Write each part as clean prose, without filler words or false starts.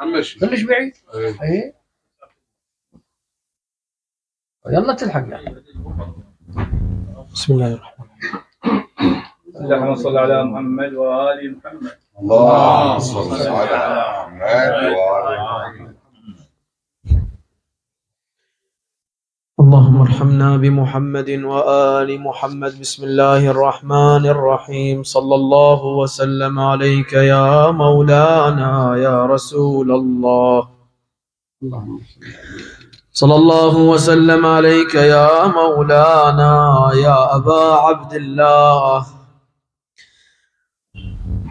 كلش بعيد. اي يلا تلحق يعني. بسم الله الرحمن الرحيم. اللهم صل على محمد وآل محمد. اللهم صل على محمد وآل محمد. اللهم ارحمنا بمحمد وآل محمد. بسم الله الرحمن الرحيم. صلى الله وسلم عليك يا مولانا يا رسول الله. صلى الله وسلم عليك يا مولانا يا أبا عبد الله.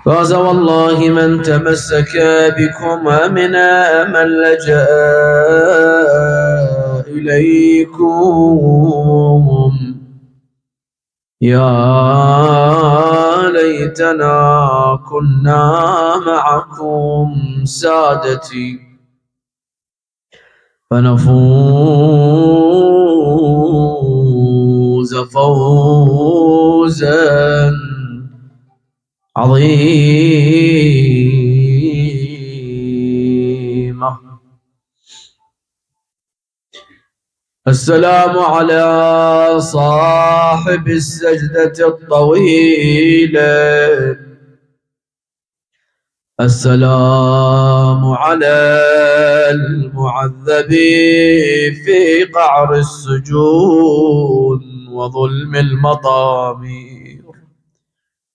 فاز والله من تمسك بكم من لجأ إليكم. يا ليتنا كنا معكم سادتي فنفوز فوزا عظيما. السلام على صاحب السجدة الطويلة. السلام على المعذب في قعر السجون وظلم المطامير.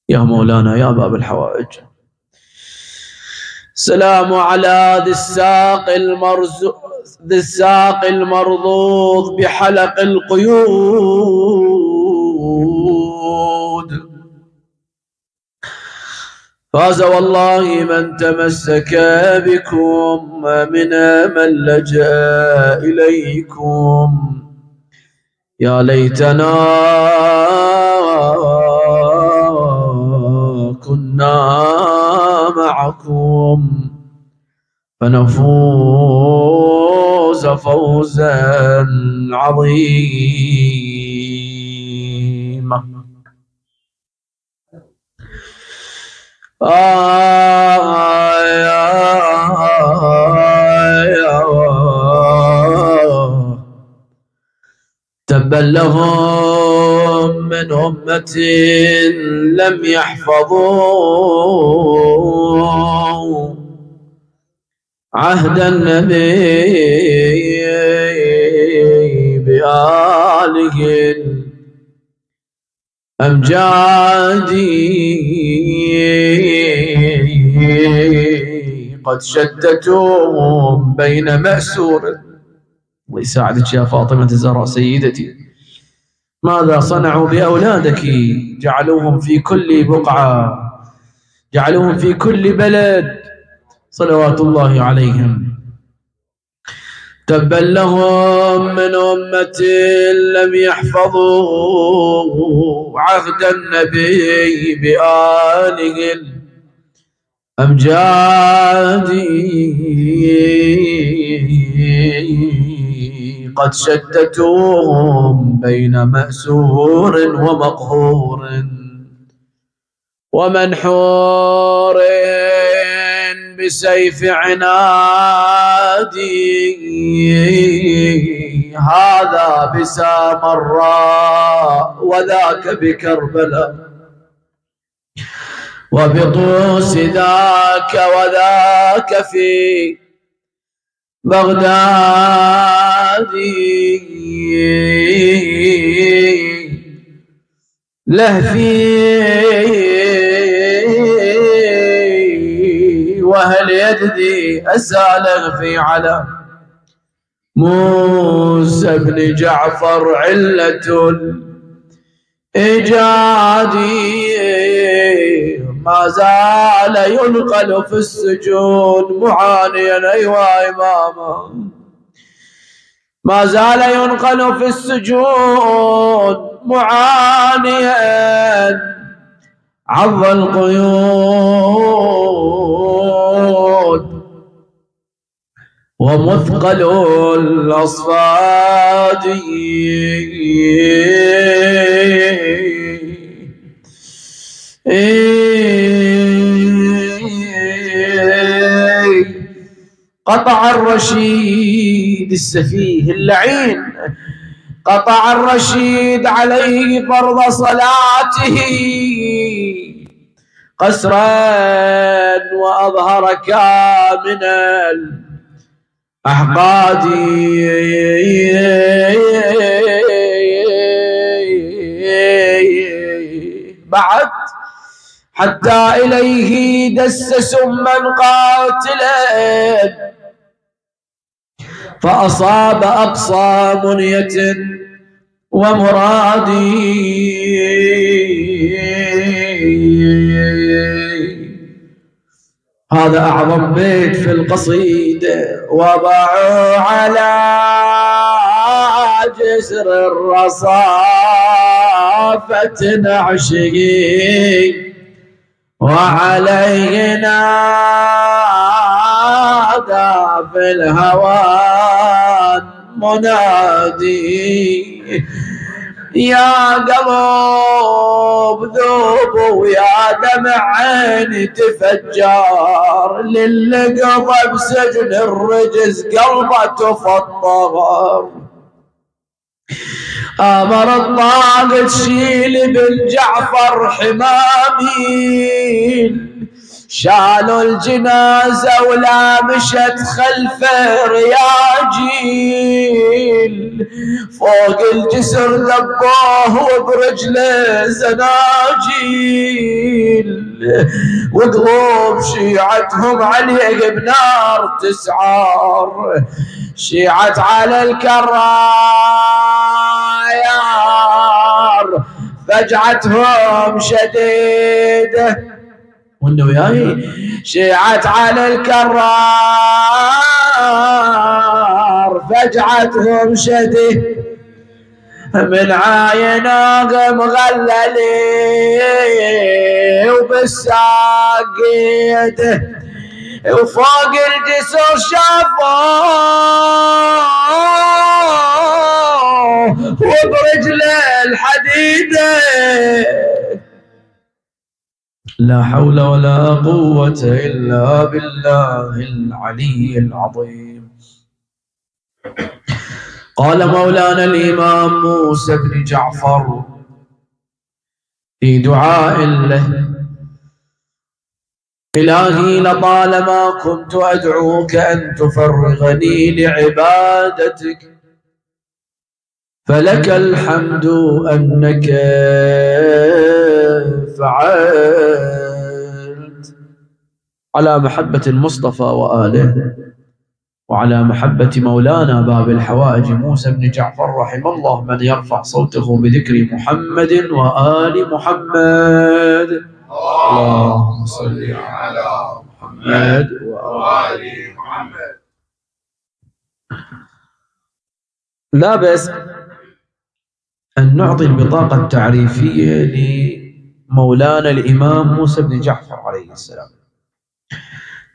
يا مولانا يا باب الحوائج. السلام على ذي الساق المرضوض بحلق القيود. فاز والله من تمسك بكم من لجأ إليكم. يا ليتنا كنا معكم فنفوز فوزا عظيما. تبا لهم من أمة لم يحفظوا عهد النبي بآله الأمجاد. قد شتتهم بين مأسور. الله يساعدك يا فاطمة الزهراء سيدتي. ماذا صنعوا بأولادك؟ جعلوهم في كل بقعة، جعلوهم في كل بلد صلوات الله عليهم. تبا لهم من أمة لم يحفظوا عهد النبي بآله الأمجاد. قد شتتوهم بين مأسور ومقهور ومنحور بسيف عنادي. هذا بسامراء وذاك بكربلاء وبطوس ذاك وذاك في بغداد. لهفي وهل يجدي أسالغ في على موسى بن جعفر علة الإيجاد. ما زال ينقل في السجون معانيا. أيوة إماما. ما زال ينقل في السجون معانيا عض القيود ومثقل الأصفاد. قطع الرشيد السفيه اللعين، قطع الرشيد عليه فرض صلاته قسرا وأظهر كامن الأحقاد. بعد حتى إليه دس سما قاتلا فأصاب أقصى منية ومرادي. هذا أعظم بيت في القصيدة. وضعوا على جسر الرصافة نعشه وعليه نادى في الهوى منادي يا قلب ذوب ويا دمع عيني تفجر للقضى بسجن الرجز قلبه تفطر. أمر الطاقة تشيل بن جعفر حمامي شالوا الجنازة ولا مشت خلف رياجيل فوق الجسر ذبوه وبرجله زناجيل وقلوب شيعتهم عليه بنار تسعر شيعت على الكراير فجعتهم شديدة وانه وياي شيعت على الكرار فجعتهم شديد من عاينه مغللي وبالساقيد وفوق الجسر شافوه وبرجله الحديده. لا حول ولا قوة إلا بالله العلي العظيم. قال مولانا الإمام موسى بن جعفر في دعاء له: إلهي لطالما كنت أدعوك أن تفرغني لعبادتك فلك الحمد أنك فعلت. على محبة المصطفى وآله وعلى محبة مولانا باب الحوائج موسى بن جعفر رحمه الله من يرفع صوته بذكر محمد وآل محمد. اللهم صل على محمد وآل محمد. لا بأس أن نعطي البطاقة التعريفية لمولانا الإمام موسى بن جعفر عليه السلام.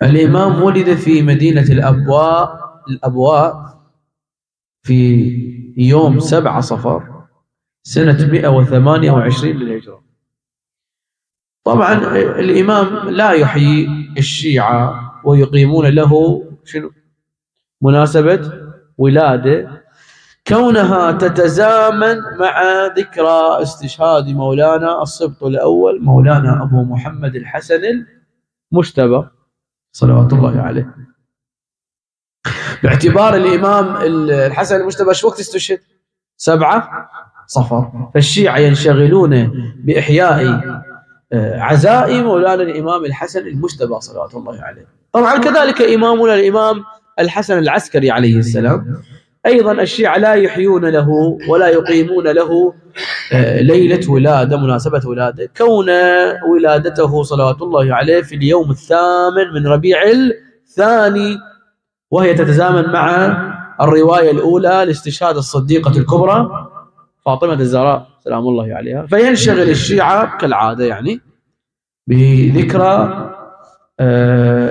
الإمام ولد في مدينة الأبواء في يوم 7 صفر سنة 128 للهجرة. طبعا الإمام لا يحيي الشيعة ويقيمون له شنو مناسبة ولادة كونها تتزامن مع ذكرى استشهاد مولانا السبط الأول مولانا أبو محمد الحسن المجتبى صلوات الله عليه. باعتبار الإمام الحسن المجتبى شو وقت استشهد؟ 7 صفر. فالشيعة ينشغلون بإحياء عزاء مولانا الإمام الحسن المجتبى صلوات الله عليه. طبعا كذلك إمامنا الإمام الحسن العسكري عليه السلام أيضا الشيعة لا يحيون له ولا يقيمون له ليلة ولادة مناسبة ولادة كون ولادته صلوات الله عليه في اليوم 8 من ربيع الثاني وهي تتزامن مع الرواية الأولى لاستشهاد الصديقة الكبرى فاطمة الزهراء سلام الله عليها. فينشغل الشيعة كالعادة يعني بذكرى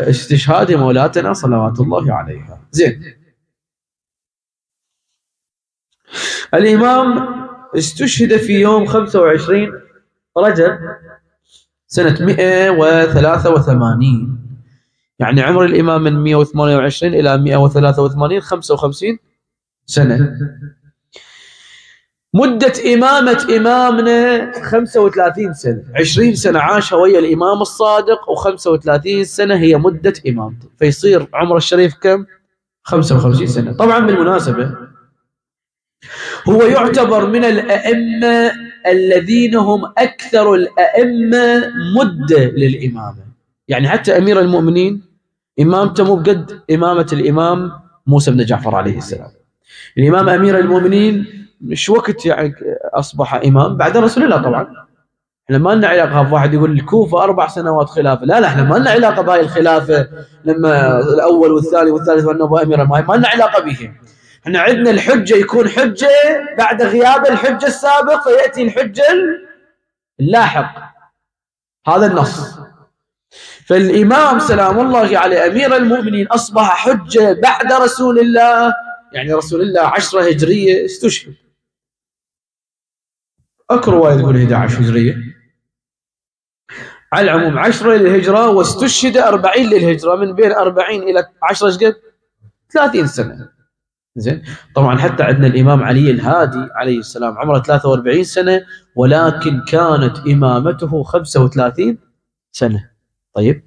استشهاد مولاتنا صلوات الله عليها. زين. الإمام استشهد في يوم 25 رجب سنة 183 يعني عمر الإمام من 128 إلى 183 55 سنة. مدة إمامة إمامنا 35 سنة، 20 سنة عاشها ويا الإمام الصادق، و35 سنة هي مدة إمامته، فيصير عمر الشريف كم؟ 55 سنة. طبعا بالمناسبة هو يعتبر من الأئمة الذين هم أكثر الأئمة مدة للإمامة، يعني حتى أمير المؤمنين إمامته مو بقد إمامة الإمام موسى بن جعفر عليه السلام. الإمام أمير المؤمنين مش وقت يعني أصبح إمام بعد رسول الله. طبعا احنا ما لنا علاقة، واحد يقول الكوفة 4 سنوات خلافة، لا احنا ما لنا علاقة بهاي الخلافة لما الأول والثاني والثالث والنبوة أمير، ما لنا علاقة بهم. احنا عندنا الحجة يكون حجة بعد غياب الحجة السابق فيأتي الحجة اللاحق، هذا النص. فالإمام سلام الله عليه أمير المؤمنين أصبح حجة بعد رسول الله، يعني رسول الله 10 هجرية استشهد، اكو رواية تقول 11 هجرية، على العموم 10 للهجرة واستشهد 40 للهجرة، من بين 40 إلى 10 ايش قد؟ 30 سنة. زين. طبعا حتى عندنا الإمام علي الهادي عليه السلام عمره 43 سنة، ولكن كانت إمامته 35 سنة. طيب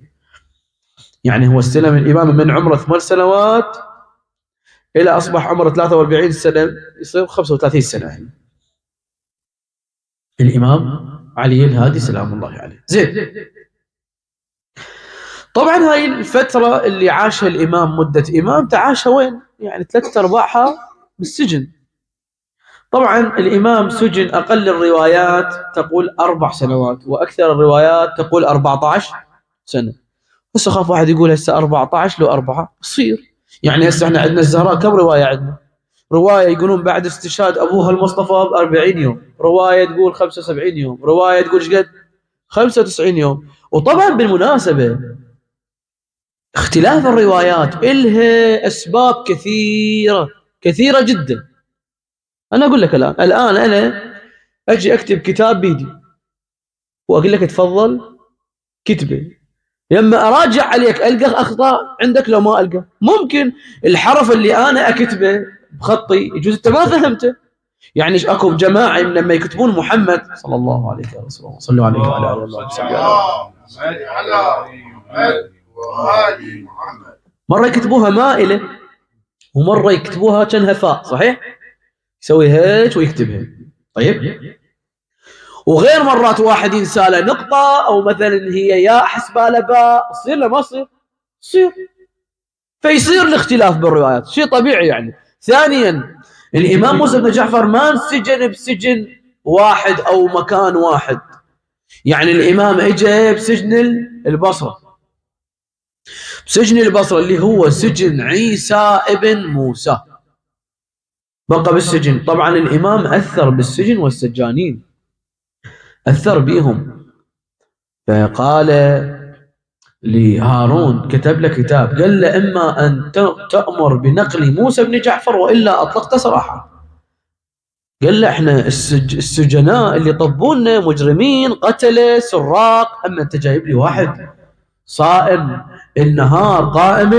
يعني هو استلم الإمامة من عمره 8 سنوات إلى أصبح عمره 43 سنة، يصير 35 سنة الإمام علي الهادي سلام الله عليه. زين. طبعا هاي الفترة اللي عاشها الإمام مدة إمامته عاشها وين؟ يعني 3/4 بالسجن. طبعا الإمام سجن أقل الروايات تقول 4 سنوات، وأكثر الروايات تقول 14 سنة. بس أخاف واحد يقول هسه 14 لو 4 تصير، يعني هسه احنا عندنا الزهراء كم رواية عندنا؟ رواية يقولون بعد استشهاد أبوها المصطفى ب40 يوم، رواية تقول 75 يوم، رواية تقول ايش قد؟ 95 يوم. وطبعا بالمناسبة اختلاف الروايات إلها أسباب كثيرة جدا. أنا أقول لك الآن أنا أجي أكتب كتاب بيدي وأقول لك تفضل كتبه، لما أراجع عليك ألقى أخطاء عندك لو ما ألقى، ممكن الحرف اللي أنا أكتبه بخطي يجوز أنت ما فهمته. يعني أكو جماعة لما يكتبون محمد صلى الله عليه وسلم صلوا عليه وعلى آله وسلم، مرة يكتبوها مائلة ومرة يكتبوها كأنها فاء، صحيح؟ يسوي هيك ويكتبها. طيب وغير مرات واحد ينسى له نقطة، أو مثلا هي ياء حسبالة باء، تصير له ما تصير؟ تصير. فيصير الاختلاف بالروايات، شيء طبيعي يعني. ثانيا الإمام موسى بن جعفر ما انسجن بسجن واحد أو مكان واحد، يعني الإمام اجى بسجن البصرة، بسجن البصرة اللي هو سجن عيسى ابن موسى، بقى بالسجن. طبعا الإمام أثر بالسجن والسجانين، أثر بيهم، فقال لهارون كتب له كتاب، قال له إما أن تأمر بنقل موسى بن جعفر وإلا أطلقت سراحه. قال له إحنا السجناء اللي طبونا مجرمين قتلة سراق، أما أنت جايب لي واحد صائم النهار قائم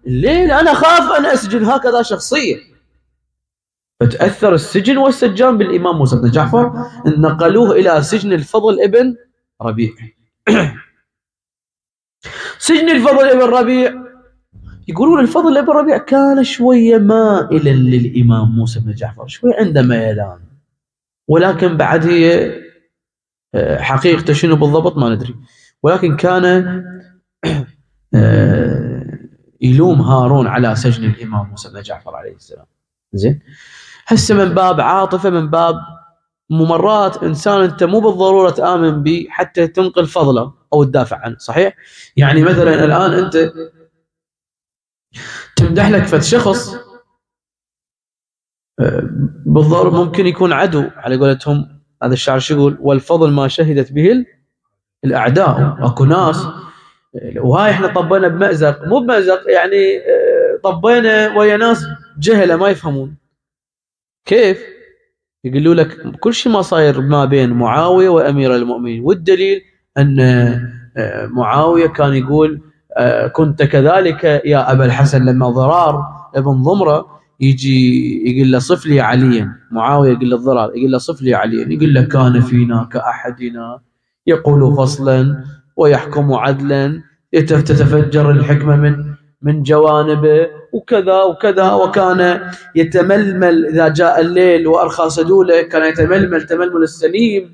الليل، أنا خاف أن أسجن هكذا شخصية. فتأثر السجن والسجان بالإمام موسى بن جعفر، نقلوه إلى سجن الفضل ابن ربيع. سجن الفضل ابن ربيع يقولون الفضل ابن ربيع كان شوية مائلا للإمام موسى بن جعفر، شوية عنده ميلان، ولكن بعد هي حقيقته شنو بالضبط ما ندري، ولكن كان يلوم هارون على سجن الإمام موسى بن جعفر عليه السلام. زين. هسه من باب عاطفة، من باب مرات إنسان أنت مو بالضرورة تآمن به حتى تنقل فضله أو تدافع عنه، صحيح؟ يعني مثلا الآن أنت تمدح لك فد شخص بالضرورة ممكن يكون عدو، على قولتهم هذا الشعر شو يقول؟ والفضل ما شهدت به الأعداء. أكو ناس، وهاي احنا طبينا بمأزق، مو بمأزق يعني طبينا ويا ناس جهلة ما يفهمون. كيف؟ يقولوا لك كل شيء ما صاير ما بين معاوية وأمير المؤمنين، والدليل أن معاوية كان يقول كنت كذلك يا أبا الحسن. لما ضرار ابن ضمرة يجي يقول له صف لي عليا، معاوية يقول له ضرار، يقول له صف لي عليا، يقول له كان فينا كأحدنا يقول فصلا ويحكم عدلا، تتفجر الحكمة من جوانبه وكذا وكذا، وكان يتململ إذا جاء الليل وأرخى سدوله، كان يتململ تململ السليم.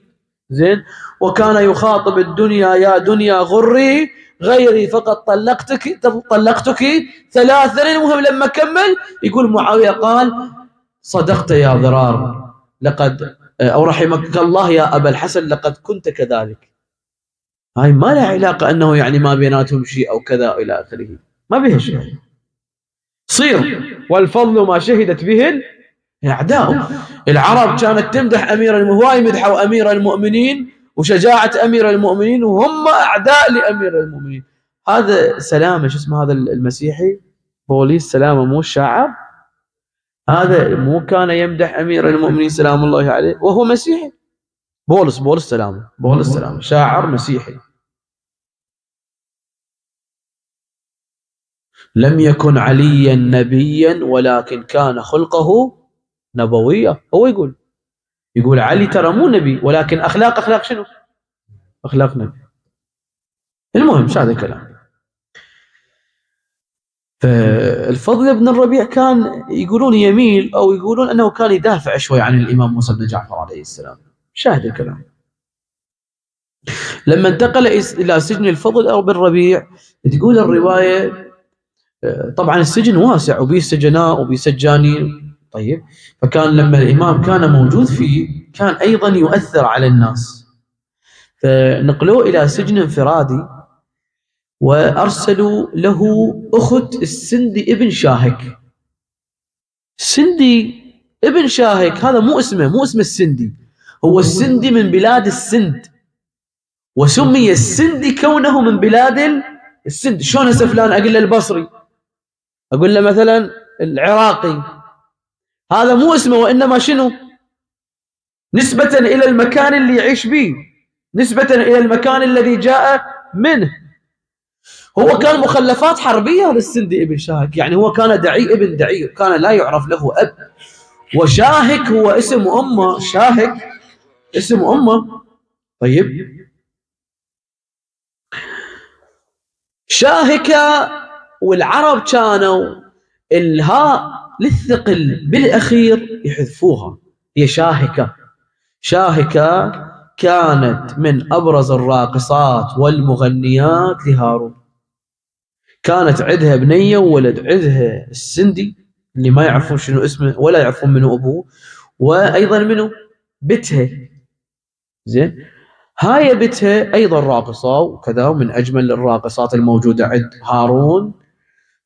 زين. وكان يخاطب الدنيا يا دنيا غري غيري فقد طلقتك ثلاثا. المهم لما كمل يقول معاوية قال صدقت يا ضرار لقد أو رحمك الله يا أبا الحسن لقد كنت كذلك. هاي ما لها علاقة أنه يعني ما بيناتهم شيء أو كذا إلى آخره، ما بيها شيء. صير والفضل ما شهدت به الأعداء. العرب كانت تمدح أمير المؤمنين، هواي مدحوا أمير المؤمنين وشجاعة أمير المؤمنين وهم أعداء لأمير المؤمنين. هذا سلامة، شو اسمه هذا المسيحي بوليس سلامة مو الشاعر، هذا مو كان يمدح أمير المؤمنين سلام الله عليه وهو مسيحي. بولس سلامة، بولس سلامة شاعر مسيحي. لم يكن عليا نبيا ولكن كان خلقه نبوية. هو يقول علي ترى مو نبي ولكن أخلاق شنو؟ أخلاق نبي. المهم هذا الكلام. فالفضل بن الربيع كان يقولون يميل أو يقولون أنه كان يدافع شوي عن الإمام موسى بن جعفر عليه السلام. شاهد الكلام. لما انتقل إلى سجن الفضل بن الربيع تقول الرواية طبعا السجن واسع وبيه سجناء وبيه سجانين. طيب فكان لما الإمام كان موجود فيه كان أيضا يؤثر على الناس، فنقلوه إلى سجن انفرادي وأرسلوا له أخت السندي ابن شاهك. السندي ابن شاهك هذا مو اسمه السندي، هو السندي من بلاد السند، وسمي السندي كونه من بلاد السند. شلون هسه فلان أقول له البصري، أقول له مثلا العراقي، هذا مو اسمه وإنما شنو؟ نسبة إلى المكان اللي يعيش به، نسبة إلى المكان الذي جاء منه. هو كان مخلفات حربية للسندي ابن شاهك، يعني هو كان دعي ابن دعي، كان لا يعرف له أب. وشاهك هو اسم أمه، شاهك اسم أمه. طيب شاهكة، والعرب كانوا الهاء للثقل بالأخير يحذفوها، هي شاهكة. شاهكة كانت من أبرز الراقصات والمغنيات لهارون. كانت عندها بنية وولد، عندها السندي اللي ما يعرفون شنو اسمه ولا يعرفون منو أبوه، وأيضا منو بتها. زين. هاي بتها أيضا راقصة وكذا، ومن أجمل الراقصات الموجودة عند هارون.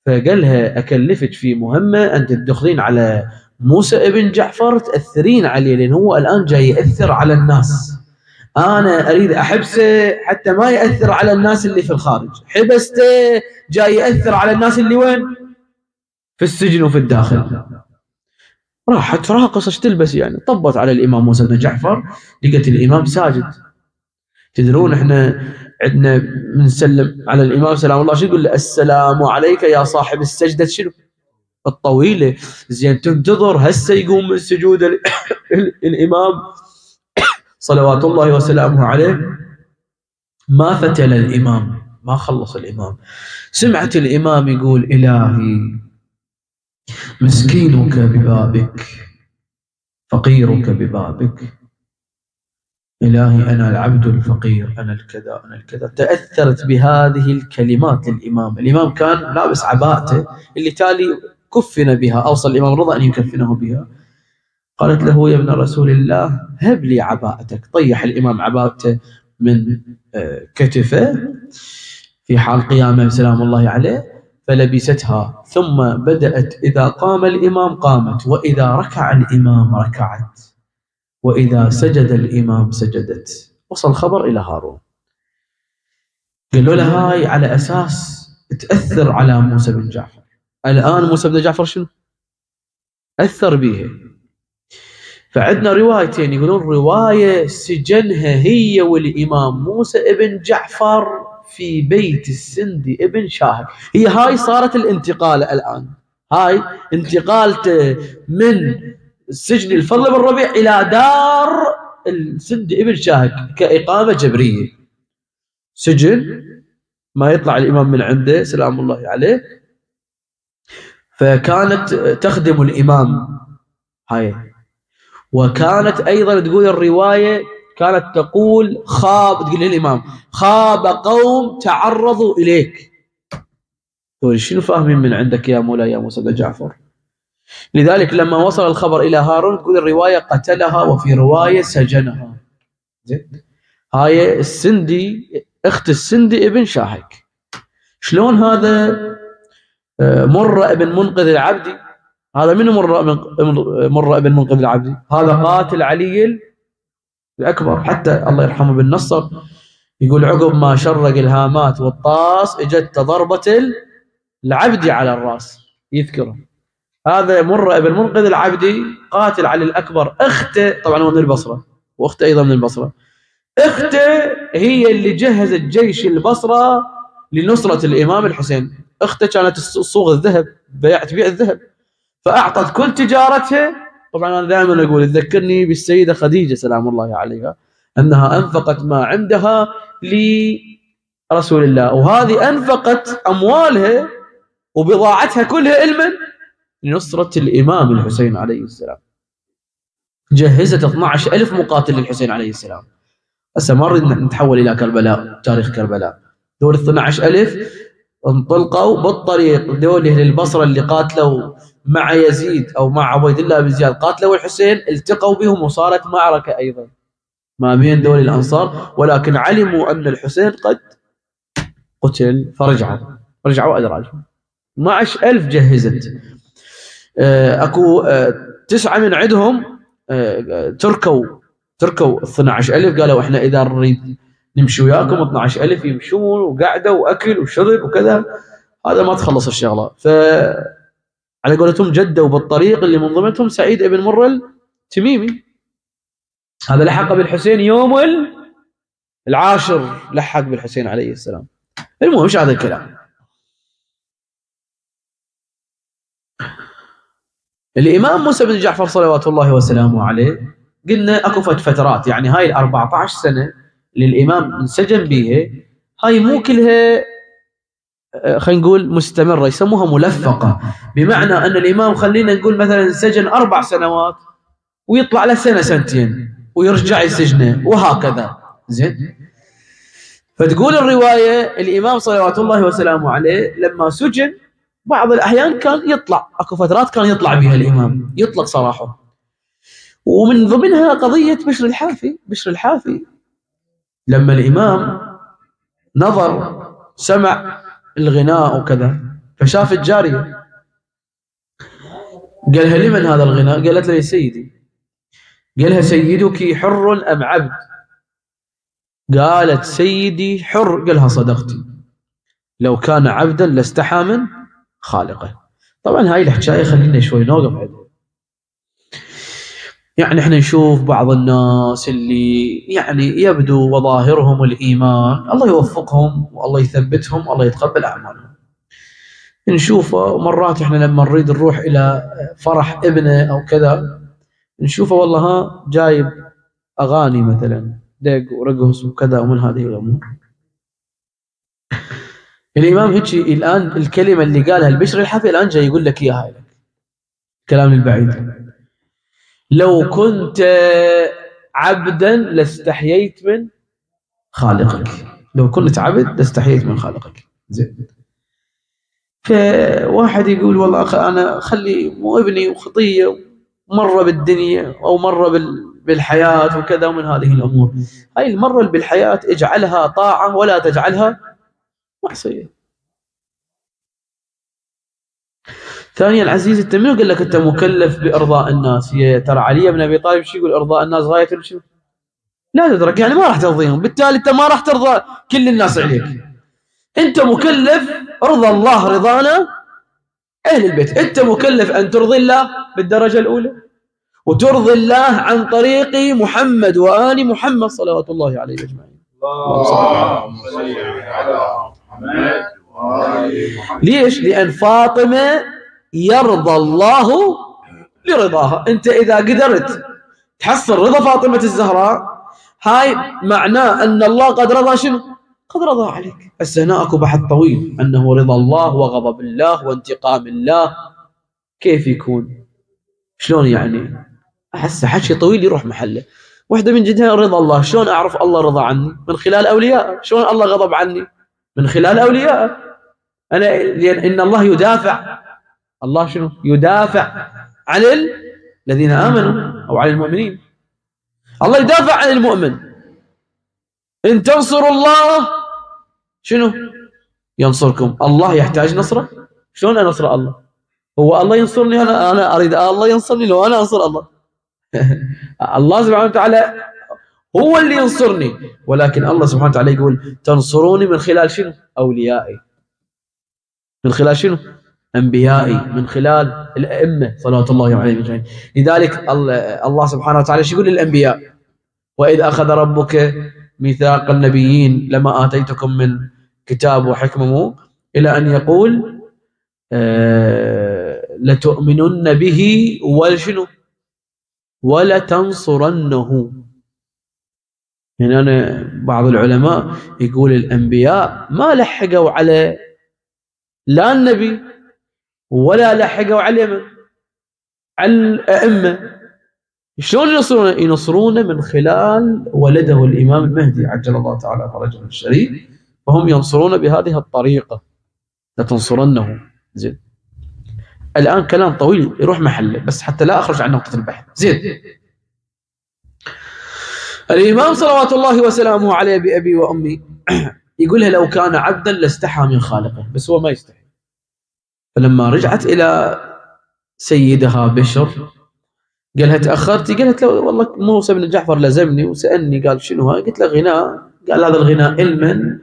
فقال لها أكلفك في مهمة، أنت تدخلين على موسى ابن جعفر تأثرين عليه، لأن هو الآن جاي يأثر على الناس. أنا أريد أحبسه حتى ما يأثر على الناس اللي في الخارج. حبسته جاي يأثر على الناس اللي وين؟ في السجن وفي الداخل. راحت راقصة ايش تلبس يعني؟ طبت على الإمام موسى بن جعفر، لقت الإمام ساجد. تدرون احنا عندنا بنسلم على الإمام سلام الله شو يقول له؟ السلام عليك يا صاحب السجدة شنو؟ الطويلة. زين تنتظر هسه يقوم من السجود الإمام صلوات الله وسلامه عليه. ما فتل الإمام، ما خلص الإمام. سمعت الإمام يقول إلهي مسكينك ببابك، فقيرك ببابك. إلهي أنا العبد الفقير، أنا الكذا أنا الكذا. تأثرت بهذه الكلمات للإمام. الإمام كان لابس عباءته اللي تالي كفن بها، أوصى الإمام رضا أن يكفنه بها. قالت له يا ابن رسول الله هب لي عباءتك. طيح الإمام عباءته من كتفه في حال قيامه سلام الله عليه، فلبستها. ثم بدأت إذا قام الإمام قامت، وإذا ركع الإمام ركعت، وإذا سجد الإمام سجدت. وصل الخبر إلى هارون، قالوا له هاي على أساس تأثر على موسى بن جعفر. الآن موسى بن جعفر شنو؟ أثر به. فعندنا روايتين، يقولون رواية سجنها هي والإمام موسى بن جعفر في بيت السندي ابن شاهك. هي هاي صارت الانتقالة الآن، هاي انتقالته من سجن الفضل بن ربيع إلى دار السندي ابن شاهك كإقامة جبرية. سجن ما يطلع الإمام من عنده سلام الله عليه، فكانت تخدم الإمام هاي. وكانت أيضا تقول الرواية، كانت تقول تقول للإمام خاب قوم تعرضوا إليك. تقول شنو فاهمين من عندك يا مولاي يا موسى بن جعفر؟ لذلك لما وصل الخبر إلى هارون تقول الرواية قتلها، وفي رواية سجنها. هاي السندي اخت السندي ابن شاهك. شلون هذا مرة ابن منقذ العبدي؟ هذا من مرة ابن منقذ العبدي؟ هذا قاتل علي الأكبر، حتى الله يرحمه بالنصر يقول عقب ما شرق الهامات والطاس اجت ضربة العبدي على الراس، يذكره. هذا مرة ابن منقذ العبدي قاتل علي الأكبر، اخته طبعا هو من البصرة واخته أيضا من البصرة، اخته هي اللي جهزت جيش البصرة لنصرة الإمام الحسين. اخته كانت تصوغ الذهب، تبيع الذهب، فأعطت كل تجارتها. طبعا أنا دائما أقول تذكرني بالسيدة خديجة سلام الله عليها، أنها أنفقت ما عندها لرسول الله، وهذه أنفقت أموالها وبضاعتها كلها علما لنصرة الإمام الحسين عليه السلام. جهزت 12,000 مقاتل للحسين عليه السلام. هسه ما نريد نتحول إلى كربلاء، تاريخ كربلاء. دول 12,000 انطلقوا بالطريق، دول أهل البصرة اللي قاتلوا مع يزيد أو مع عبيد الله بن زياد قاتلوا الحسين، التقوا بهم وصارت معركة أيضا ما بين دول الأنصار، ولكن علموا أن الحسين قد قتل فرجعوا أدراجهم. 12,000 جهزت. أكو 9 من عندهم تركوا 12,000، قالوا إحنا إذا نريد نمشي وياكم 12,000 يمشون، وقعدوا وأكل وشرب وكذا، هذا ما تخلص الشغلة. على قولتهم جدوا بالطريق اللي من ضمنهم سعيد بن مرة التميمي، هذا لحق بالحسين يوم 10 لحق بالحسين عليه السلام. المهم مش هذا الكلام. الإمام موسى بن جعفر صلوات الله وسلامه عليه، قلنا أكو فترات، يعني هاي 14 سنة اللي الإمام انسجن بيها، هاي مو كلها خلينا نقول مستمرة، يسموها ملفقة، بمعنى أن الإمام خلينا نقول مثلا سجن 4 سنوات ويطلع له سنة سنتين ويرجع يسجنه وهكذا. زين. فتقول الرواية الإمام صلوات الله وسلامه عليه لما سجن بعض الأحيان كان يطلع، أكو فترات كان يطلع بها الإمام، يطلق سراحه. ومن ضمنها قضية بشر الحافي لما الإمام نظر سمع الغناء وكذا، فشاف الجارية قالها لمن هذا الغناء؟ قالت له يا سيدي. قالها سيدك حر أم عبد؟ قالت سيدي حر. قالها صدقتي، لو كان عبدا لاستحى من خالقه. طبعا هاي الحكاية خلينا شوي نوقف عندها. يعني احنا نشوف بعض الناس اللي يعني يبدو وظاهرهم الإيمان، الله يوفقهم والله يثبتهم والله يتقبل أعمالهم. نشوفه مرات احنا لما نريد نروح إلى فرح ابنه أو كذا، نشوفه والله ها جايب أغاني مثلا دق ورقص وكذا ومن هذه الأمور. الإمام هيك الآن الكلمة اللي قالها البشر الحافي الآن جاي يقول لك إياها لك، كلام البعيد. لو كنت عبدا لاستحييت من خالقك، لو كنت عبد لاستحييت من خالقك. زين. فواحد يقول والله أنا خلي مو ابني وخطية مرة بالدنيا أو مرة بالحياة وكذا ومن هذه الأمور. هاي المرة بالحياة اجعلها طاعة ولا تجعلها معصية. ثانيا عزيزي، انت منو قال لك انت مكلف بارضاء الناس؟ هي ترى علي بن ابي طالب شو يقول؟ ارضاء الناس غايه شو؟ لا تدرك، يعني ما راح ترضيهم، بالتالي انت ما راح ترضى كل الناس عليك. انت مكلف ارضى الله رضانا اهل البيت، انت مكلف ان ترضي الله بالدرجه الاولى وترضي الله عن طريق محمد وآل محمد صلوات الله عليه اجمعين. اللهم صل على محمد وآل محمد. ليش؟ لأن فاطمة يرضى الله لرضاها. أنت إذا قدرت تحصل رضا فاطمة الزهراء، هاي معناه أن الله قد رضى شنو؟ قد رضى عليك. هسه هنا اكو بحث طويل أنه رضا الله وغضب الله وانتقام الله كيف يكون؟ شلون يعني؟ أحس حكي طويل يروح محله. واحدة من جدها رضا الله، شلون أعرف الله رضى عني؟ من خلال أولياء. شلون الله غضب عني؟ من خلال أولياء. أنا لأن إن الله يدافع، الله شنو؟ يدافع عن الذين آمنوا أو عن المؤمنين. الله يدافع عن المؤمن. إن تنصروا الله شنو؟ ينصركم. الله يحتاج نصره؟ شلون أنصر الله؟ هو الله ينصرني أنا أريد الله ينصرني لو أنا أنصر الله؟ الله سبحانه وتعالى هو اللي ينصرني، ولكن الله سبحانه وتعالى يقول تنصروني من خلال شنو؟ أوليائي. من خلال شنو؟ أنبيائي، من خلال الأئمة صلوات الله عليهم أجمعين. لذلك الله سبحانه وتعالى شو يقول للأنبياء؟ وإذ أخذ ربك ميثاق النبيين لما آتيتكم من كتاب وحكمة، إلى أن يقول لتؤمنن به وشنو؟ ولتنصرنه. يعني أنا بعض العلماء يقول الأنبياء ما لحقوا على لا النبي ولا لحقوا على من؟ على الأئمة. شلون ينصرون؟ ينصرون من خلال ولده الإمام المهدي عجل الله تعالى فرجه الشريف، فهم ينصرون بهذه الطريقة. لتنصرنه. زين. الآن كلام طويل يروح محله، بس حتى لا أخرج عن نقطة البحث. زين. الإمام صلوات الله وسلامه عليه بأبي وأمي يقولها لو كان عبدا لاستحى من خالقه، بس هو ما يستحي. فلما رجعت إلى سيدها بشر قالها تأخرتي؟ قالت له والله موسى بن جعفر لزمني وسألني قال شنو هاي؟ قلت له غناء. قال هذا الغناء علما.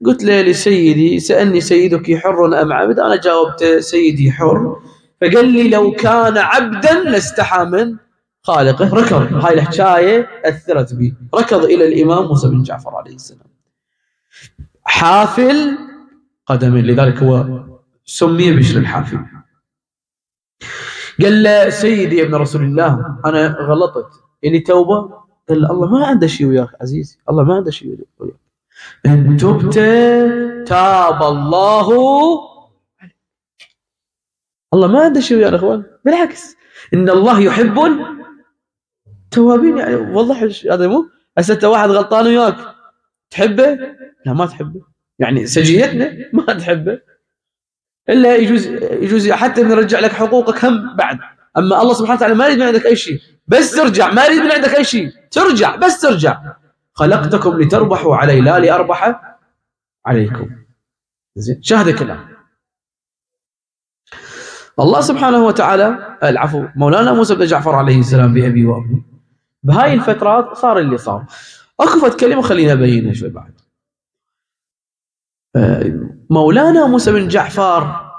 قلت له لسيدي سألني سيدك حر أم عبد؟ أنا جاوبت سيدي حر. فقال لي لو كان عبدا لاستحى من خالقه. ركض، هاي الحكاية أثرت به، ركض إلى الإمام موسى بن جعفر عليه السلام حافل قدمه، لذلك هو سمي بشر الحافل. قال له سيدي يا ابن رسول الله أنا غلطت، يعني توبة؟ قال له الله ما عنده شيء وياك عزيزي، الله ما عنده شيء وياك. إن تبت تاب الله. الله ما عنده شيء ويانا اخوان، بالعكس إن الله يحب التوابين. يعني والله هذا مو هسه واحد غلطان وياك تحبه؟ لا ما تحبه، يعني سجيتنا ما تحبه، الا يجوز حتى نرجع لك حقوقك هم بعد. اما الله سبحانه وتعالى ما يريد من عندك اي شيء، بس ترجع. ما يريد من عندك اي شيء، ترجع بس ترجع. خلقتكم لتربحوا علي لا لاربح عليكم. زين. شاهد الكلام. الله سبحانه وتعالى العفو مولانا موسى بن جعفر عليه السلام بأبي وأمي بهاي الفترات صار اللي صار. أكفت كلمة خلينا أبينها شوي بعد. مولانا موسى بن جعفر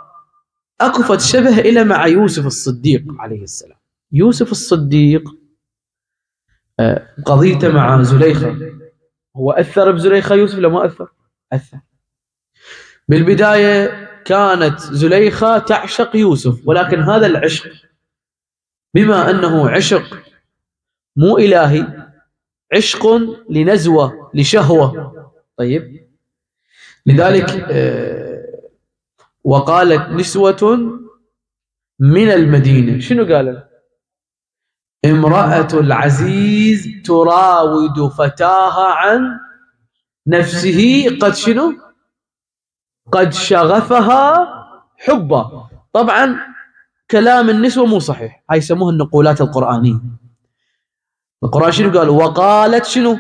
أكفت شبه إلى مع يوسف الصديق عليه السلام. يوسف الصديق قضيته مع زليخة، هو أثر بزليخة يوسف لما أثر؟ أثر. بالبداية كانت زليخة تعشق يوسف، ولكن هذا العشق بما أنه عشق مو إلهي، عشق لنزوة لشهوة. طيب، لذلك وقالت نسوة من المدينة. شنو قالت؟ امرأة العزيز تراود فتاها عن نفسه قد شنو؟ قد شغفها حبا. طبعا كلام النسوة مو صحيح، هاي يسموها النقولات القرآنية. القرآن شنو قال؟ وقالت شنو؟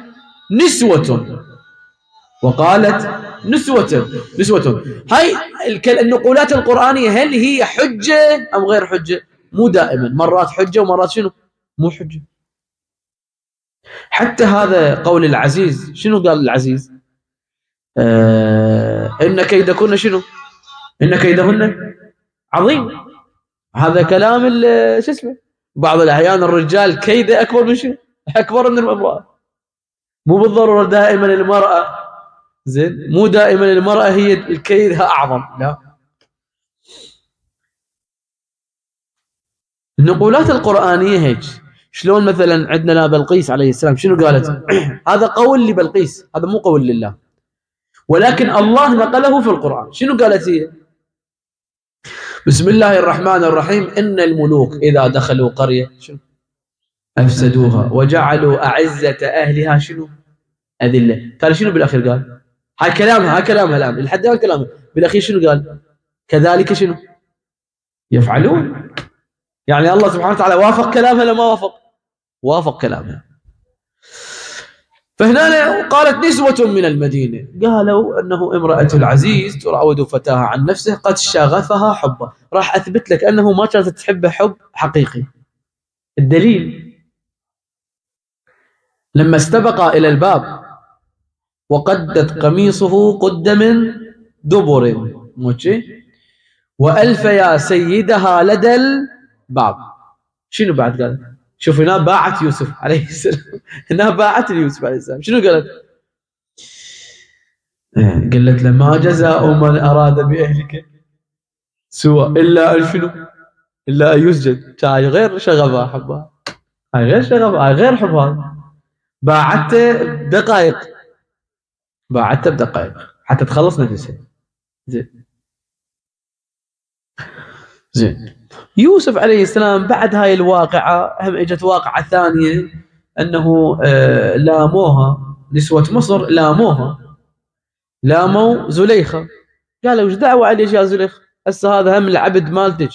نسوة. وقالت نسوة. هاي النقولات القرآنية هل هي حجة أم غير حجة؟ مو دائما، مرات حجة ومرات شنو؟ مو حجة. حتى هذا قول العزيز، شنو قال العزيز؟ إن كيدكن شنو؟ إن كيدهن عظيم. هذا كلام شو اسمه؟ بعض الأحيان الرجال كيده أكبر من شنو؟ أكبر من المرأة. مو بالضرورة دائما المرأة، زين، مو دائما المرأة هي الكيدها أعظم، لا. النقولات القرآنية هيك. شلون مثلا عندنا لا بلقيس عليه السلام شنو قالت؟ هذا قول لبلقيس، هذا مو قول لله، ولكن الله نقله في القرآن. شنو قالت هي؟ بسم الله الرحمن الرحيم: إن الملوك إذا دخلوا قرية شنو؟ أفسدوها وجعلوا أعزة أهلها شنو؟ أذلة. قال شنو بالأخير؟ قال هاي كلامها الآن لحد الآن كلامها، بالأخير شنو قال؟ كذلك شنو؟ يفعلون. يعني الله سبحانه وتعالى وافق كلامها ولا ما وافق؟ وافق كلامها. فهنا قالت نسوة من المدينة قالوا أنه امرأة العزيز تراود فتاها عن نفسه قد شغفها حبه. راح أثبت لك أنه ما كانت تحبه حب حقيقي. الدليل لما استبقا إلى الباب وقدت قميصه قد من دبر، وألفيا سيدها لدى الباب. شنو بعد قال؟ شوف هنا باعت يوسف عليه السلام، هنا باعت يوسف عليه السلام. شنو قالت؟ قالت له ما جزاء من أراد بأهلك سوء إلا أن شنو؟ إلا أن يسجن. هاي غير شغفها حبها، هاي غير شغفها، هاي غير حبها. باعته بدقائق، باعته بدقائق حتى تخلص نفسها. زين. يوسف عليه السلام بعد هاي الواقعة هم اجت واقعة ثانية، انه لاموها نسوة مصر، لاموا زليخة. قالوا وش دعوة عليك يا زليخة؟ هسه هذا هم العبد مالتك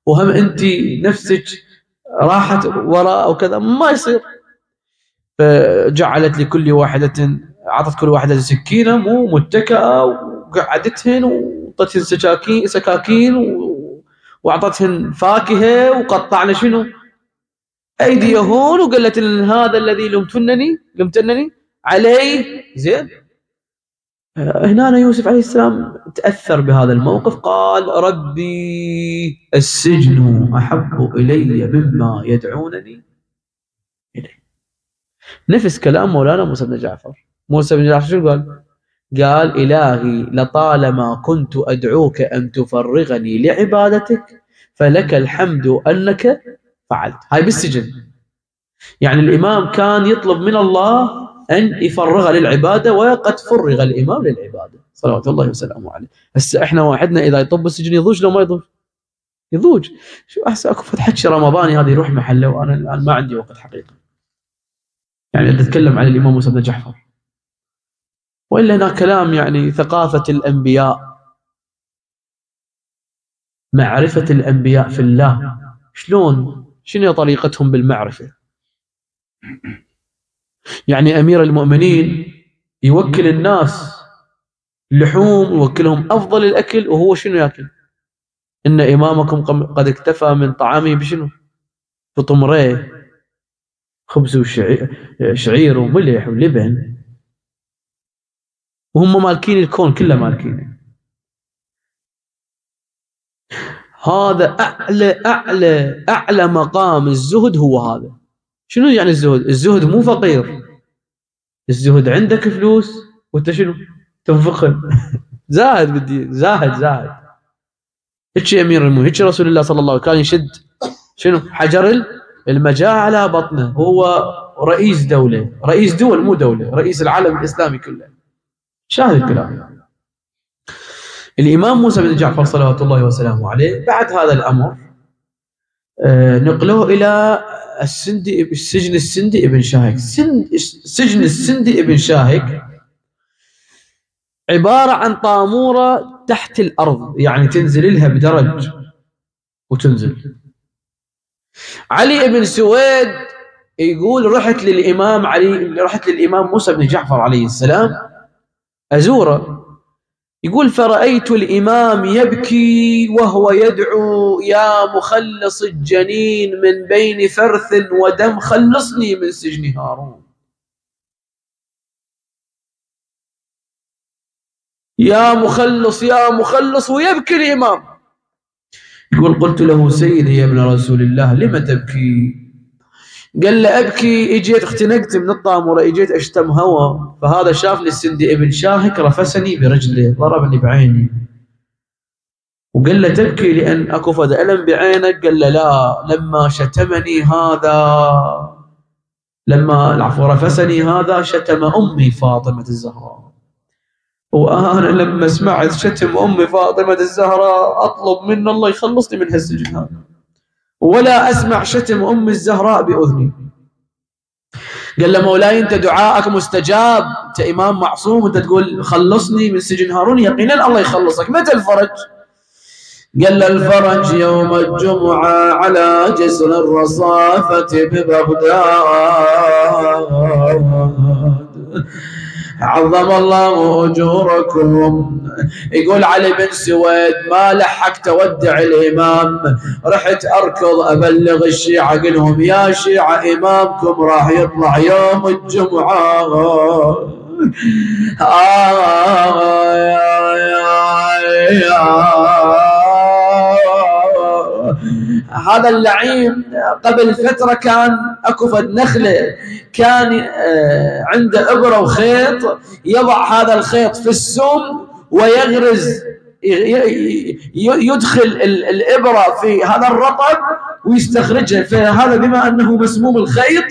وهم انت نفسك راحت وراء وكذا، ما يصير. فجعلت لكل واحدة، اعطت كل واحدة سكينة مو متكئة وقعدتهن وطتهن سكاكين واعطتهن فاكهه وقطعنا شنو؟ ايديهن، وقالت هذا الذي لمتنني عليه. زين. هنا يوسف عليه السلام تاثر بهذا الموقف، قال ربي السجن احب الي مما يدعونني اليه. نفس كلام مولانا موسى بن جعفر. موسى بن جعفر شو قال؟ قال إلهي لطالما كنت أدعوك أن تفرغني لعبادتك فلك الحمد أنك فعلت. هاي بالسجن. يعني الإمام كان يطلب من الله أن يفرغ للعبادة، وقد فرغ الإمام للعبادة صلوات الله وسلامه عليه. هسه إحنا واحدنا إذا يطب السجن يضوج لو ما يضوج؟ يضوج. شو أحسن أكو فتحة رمضاني هذه يروح محله، وأنا الآن ما عندي وقت حقيقة يعني أتكلم عن الإمام موسى بن جعفر. وإلا هنا كلام يعني ثقافة الأنبياء، معرفة الأنبياء في الله، شلون شنو طريقتهم بالمعرفة. يعني أمير المؤمنين يوكل الناس لحوم، يوكلهم أفضل الأكل، وهو شنو يأكل؟ إن إمامكم قد اكتفى من طعامه بشنو؟ بطمريه، خبز وشعير وملح ولبن، وهم مالكين الكون كله مالكينه. هذا أعلى مقام الزهد هو هذا. شنو يعني الزهد؟ الزهد مو فقير، الزهد عندك فلوس وانت شنو؟ تنفقن. زاهد بالدين، زاهد. هيك امير المؤمنين، هيك رسول الله صلى الله عليه وسلم كان يشد شنو؟ حجر المجاعة على بطنه. هو رئيس دولة، رئيس دول مو دولة، رئيس العالم الإسلامي كله. شاهد الكلام. الإمام موسى بن جعفر صلوات الله وسلامه عليه بعد هذا الأمر نقلوه إلى السجن السندي ابن شاهك. سجن السندي ابن شاهك عبارة عن طامورة تحت الأرض، يعني تنزل لها بدرج وتنزل. علي بن سويد يقول رحت للإمام موسى بن جعفر عليه السلام أزوره. يقول فرأيت الإمام يبكي وهو يدعو يا مخلص الجنين من بين فرث ودم خلصني من سجن هارون. يا مخلص ويبكي الإمام. يقول قلت له سيدي يا ابن رسول الله لم تبكي؟ قال له أبكي، اجيت اختنقت من الطامرة، اجيت أشتم هوا، فهذا شافني السندي ابن شاهك رفسني برجله، ضربني بعيني. وقال له تبكي لأن أكو فد ألم بعينك؟ قال له لا، لما شتمني هذا، العفو رفسني هذا شتم أمي فاطمة الزهراء، وأنا لما سمعت شتم أمي فاطمة الزهراء أطلب من الله يخلصني من هالسجن هذا، ولا أسمع شتم أم الزهراء بأذني. قال له مولاي أنت دعائك مستجاب، أنت إمام معصوم، أنت تقول خلصني من سجن هارون، يقينا الله يخلصك. متى الفرج؟ قال له الفرج يوم الجمعة على جسر الرصافة ببغداد، عظم الله أجوركم. يقول علي بن سويد ما لحقت أودع الإمام، رحت أركض أبلغ الشيعة، قل لهم يا شيعة إمامكم راح يطلع يوم الجمعة. هذا اللعين قبل فترة كان أكو فد نخلة، كان عنده إبرة وخيط، يضع هذا الخيط في السم ويغرز، يدخل الإبرة في هذا الرطب ويستخرجها، فهذا بما أنه مسموم الخيط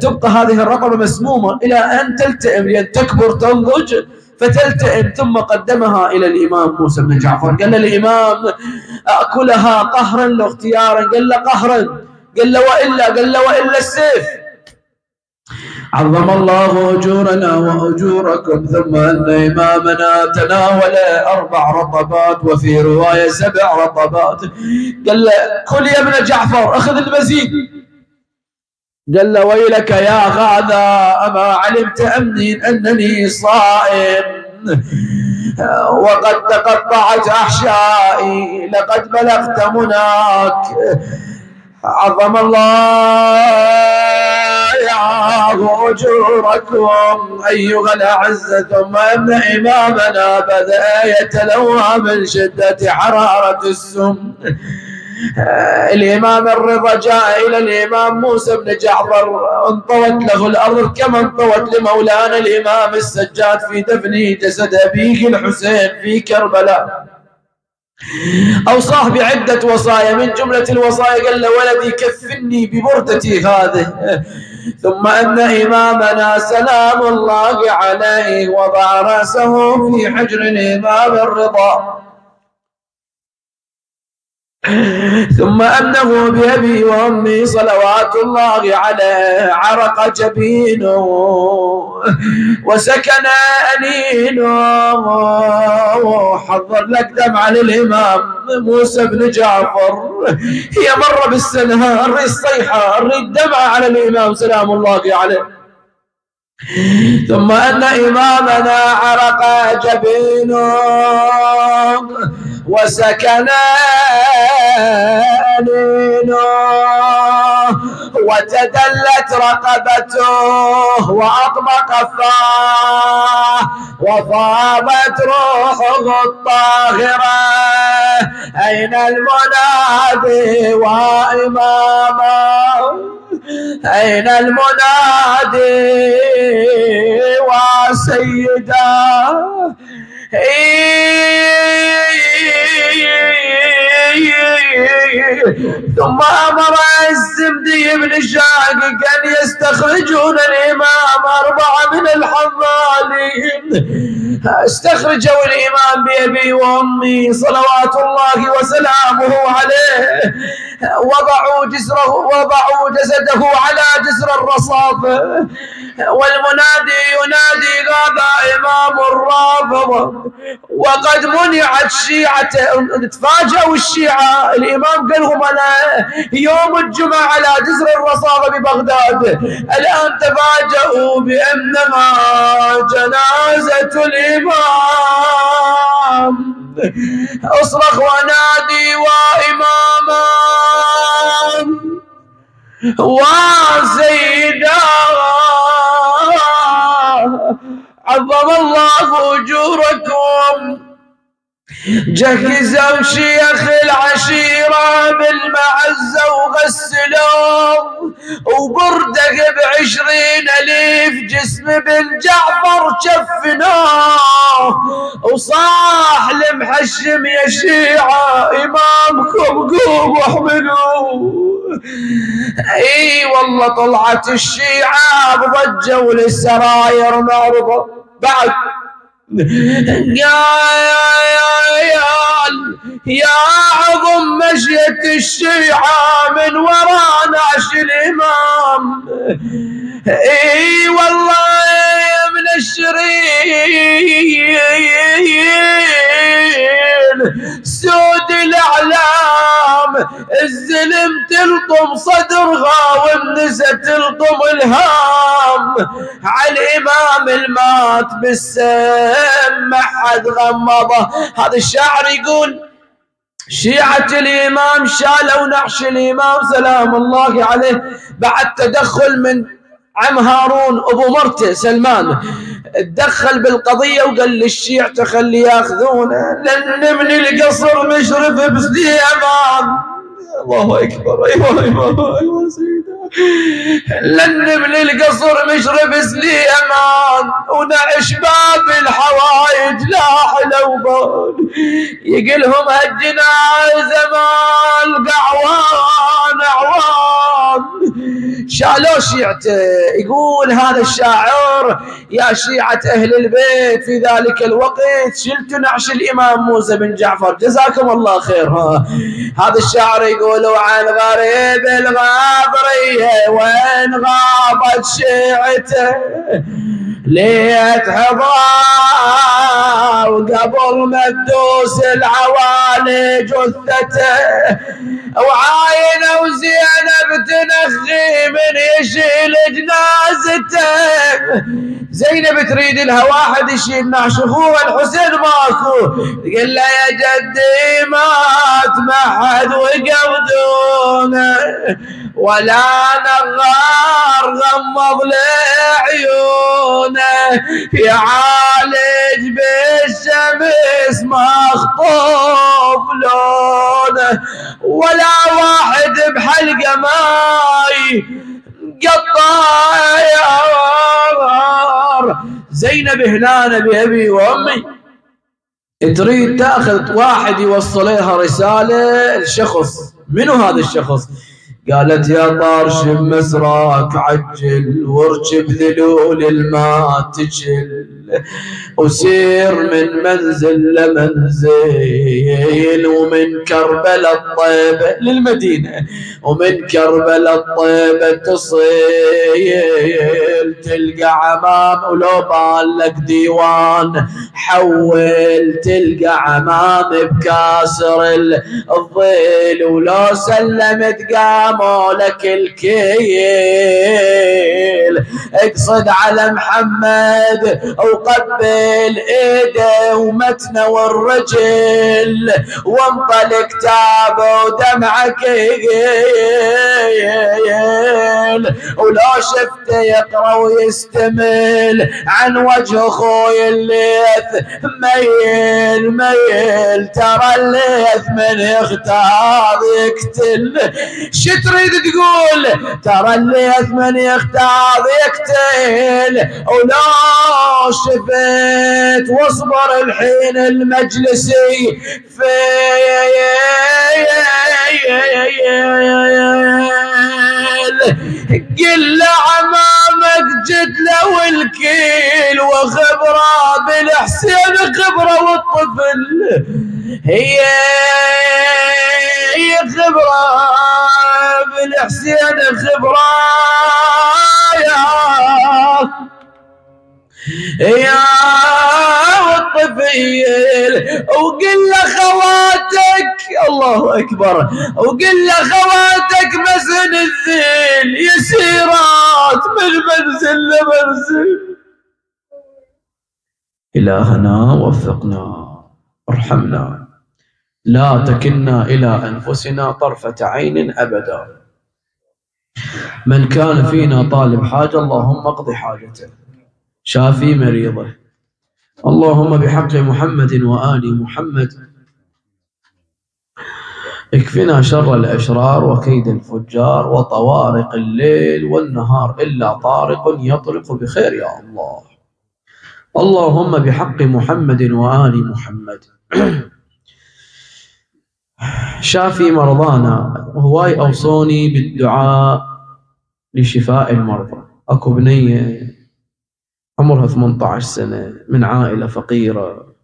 تبقى هذه الرطبة مسمومة إلى أن تلتئم، لأن تكبر تنضج فتلتئم. ثم قدمها إلى الإمام موسى بن جعفر، قال الإمام أكلها قهرا لو اختيارا؟ قال له قهرا. قال له وإلا؟ قال له وإلا السيف. عظم الله أجورنا وأجوركم. ثم أن إمامنا تناول 4 رطبات، وفي رواية 7 رطبات. قال له كل يا ابن جعفر أخذ المزيد. قال له ويلك يا غاذا، أما علمت أنني صائم وقد تقطعت أحشائي، لقد بلغت مناك. عظم الله أجوركم أيها الأعزة. ثم أن إمامنا بدأ يتلوى من شدة حرارة السم. الإمام الرضا جاء إلى الإمام موسى بن جعفر، انطوت له الأرض كما انطوت لمولانا الإمام السجاد في دفن جسد أبيه الحسين في كربلاء. أوصاه بعدة وصايا، من جملة الوصايا قال له ولدي كفني ببردتي هذه. ثم أن إمامنا سلام الله عليه وضع رأسه في حجر الإمام الرضا. ثم أنه بأبي وأمي صلوات الله عليه عرق جبينه وسكن أنينه. حضر لك دمعة للإمام موسى بن جعفر، هي مرة بالسنة الريد صيحة، الريد دمعة على الإمام سلام الله عليه. ثم أن إمامنا عرق جبينه وسكن أنينه وتدلت رقبته وأطبق فاه وفاضت روحه الطاهرة. أين المنادي وإمامه؟ أين المنادي وسيدا؟ ثم أمر الزبدي بن شاقق أن يستخرجون الإمام 4 من الحضالين. استخرجوا الإمام بأبي وأمي صلوات الله وسلامه عليه، وضعوا جسده على جسر الرصافة، والمنادي ينادي غاب إمام الرافضة. وقد منعت الشيعة، تفاجأوا الشيعة، الإمام قال لهم أنا يوم الجمعة على جسر الرصافة ببغداد، الآن تفاجأوا بأنها جنازة الإمام. أصرخ ونادي وإماما وسيدا. عظم الله أجوركم جهزوا شيخ العشيرة بالمعزة وغسلوه وبرده ب20,000 جسم بن جعفر شفناه وصاح لمحشم يا شيعة إمامكم قوموا احملوه. اي والله طلعت الشيعة بضجة وللسراير معرضة بعد. يا عظم مشية الشيعة من وراء نعش الإمام. اي والله من الشرين سود الأعلام الزلم تلطم صدرها والنسا تلطم الهام على الإمام المات بالسم ما حد غمضه. هذا الشاعر يقول شيعة الإمام شالوا نعش الإمام سلام الله عليه بعد تدخل من عم هارون أبو مرته سلمان، تدخل بالقضية وقال للشيعة خلي ياخذونه لأن من القصر مشرف بسليمان. الله أكبر. أيوة سيدة، لأن من القصر مشرف سليمان ونعش باب الحوايج لا حلوبان يقلهم هالجنازة مال بعوان أعوان. شالوا شيعته. يقول هذا الشاعر يا شيعة أهل البيت في ذلك الوقت شلت نعش الإمام موسى بن جعفر جزاكم الله خير. هذا الشاعر يقول عن غريب الغاضرية وين غابت شيعته ليت حضار وقبل ما تدوس العوالي جثته وعاينة وزينب تنخي من يشيل جنازته. زينب تريد لها واحد يشيل نعش اخوها الحسين ماكو، تقول له يا جدي مات ما حد وقف دونه ولا نغار غمض لعيونه يعالج بالشمس مخطوف لونه ولا واحد بحلقه ماي قطاير. زينب هنا بأبي وأمي تريد تأخذ واحد يوصلها رسالة الشخص. منو هذا الشخص؟ قالت يا طارش بمسراك عجل واركب ذلول الماء تجل وسير من منزل لمنزل ومن كربلاء الطيبة للمدينة ومن كربلاء الطيبة تصيل تلقى عمام ولو بالك ديوان حول تلقى عمام بكاسر الظل ولو سلمت قاموا لك الكيل اقصد على محمد وقبل ايده ومتنه والرجل وانطلق تابه ودمعك يقيل ولو شفته يقرا ويستمل عن وجه اخوي الليث ميل ميل ترى الليث من يختار يقتل. شو تريد تقول؟ ترى الليث من يختار يقتل ولو شفت واصبر الحين المجلسي قل عمامك جد له الكيل وخبره بالحسين خبره والطفل هي خبره بالحسين خبره يا الطفيل وقل له خواتك الله اكبر وقل له خواتك مزن الذيل يسيرات من منزل لمنزل. إلهنا وفقنا ارحمنا لا تكلنا إلى أنفسنا طرفة عين أبدا. من كان فينا طالب حاجة اللهم اقض حاجته، شافي مريضه، اللهم بحق محمد وآل محمد اكفنا شر الأشرار وكيد الفجار وطوارق الليل والنهار إلا طارق يطرق بخير يا الله. اللهم بحق محمد وآل محمد شافي مرضانا. هواي أوصوني بالدعاء لشفاء المرضى. أكو بنية عمرها 18 سنة من عائلة فقيرة،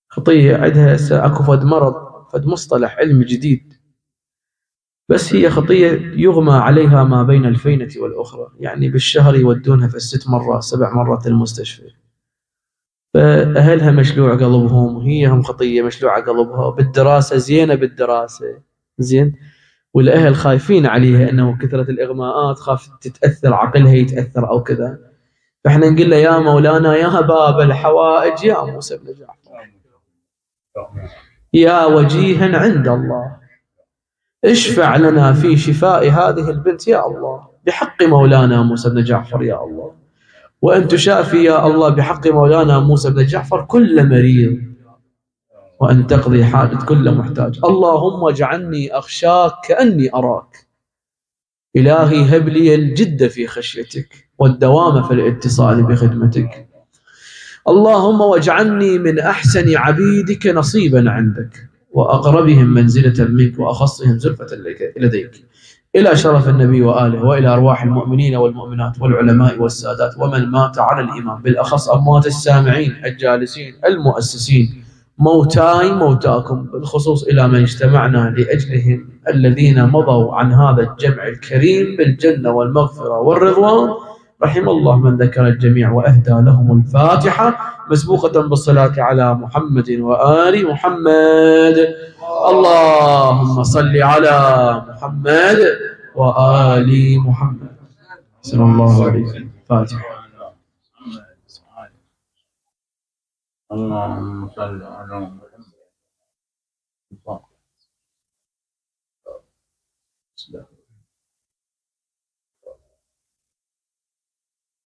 خطية عندها أكو فد مرض، فد مصطلح علمي جديد، بس هي خطية يغمى عليها ما بين الفينة والأخرى، يعني بالشهر يودونها في 6 مرات 7 مرات المستشفى. فأهلها مشلوع قلبهم، هي هم خطية مشلوعة قلبها، بالدراسة زينة بالدراسة زين، والأهل خايفين عليها أنه كثرة الإغماءات خاف تتأثر عقلها يتأثر أو كذا. فإحنا نقول له يا مولانا يا باب الحوائج يا موسى بن جعفر يا وجيها عند الله اشفع لنا في شفاء هذه البنت يا الله بحق مولانا موسى بن جعفر يا الله، وأن تشافي يا الله بحق مولانا موسى بن جعفر كل مريض، وأن تقضي حاجة كل محتاج. اللهم اجعلني أخشاك كأني أراك. إلهي هب لي الجد في خشيتك والدوام في الاتصال بخدمتك. اللهم واجعلني من أحسن عبيدك نصيبا عندك وأقربهم منزلة منك وأخصهم زلفة لديك، إلى شرف النبي وآله وإلى أرواح المؤمنين والمؤمنات والعلماء والسادات ومن مات على الإيمان، بالأخص أموات السامعين الجالسين المؤسسين، موتاي موتاكم، بالخصوص إلى من اجتمعنا لأجلهم الذين مضوا عن هذا الجمع الكريم بالجنة والمغفرة والرضوان. رحم الله من ذكر الجميع وأهدى لهم الفاتحة مسبوقة بالصلاة على محمد وآل محمد. اللهم صل على محمد وآل محمد. صلى الله عليه وسلم. فاتحة. اللهم صل على محمد.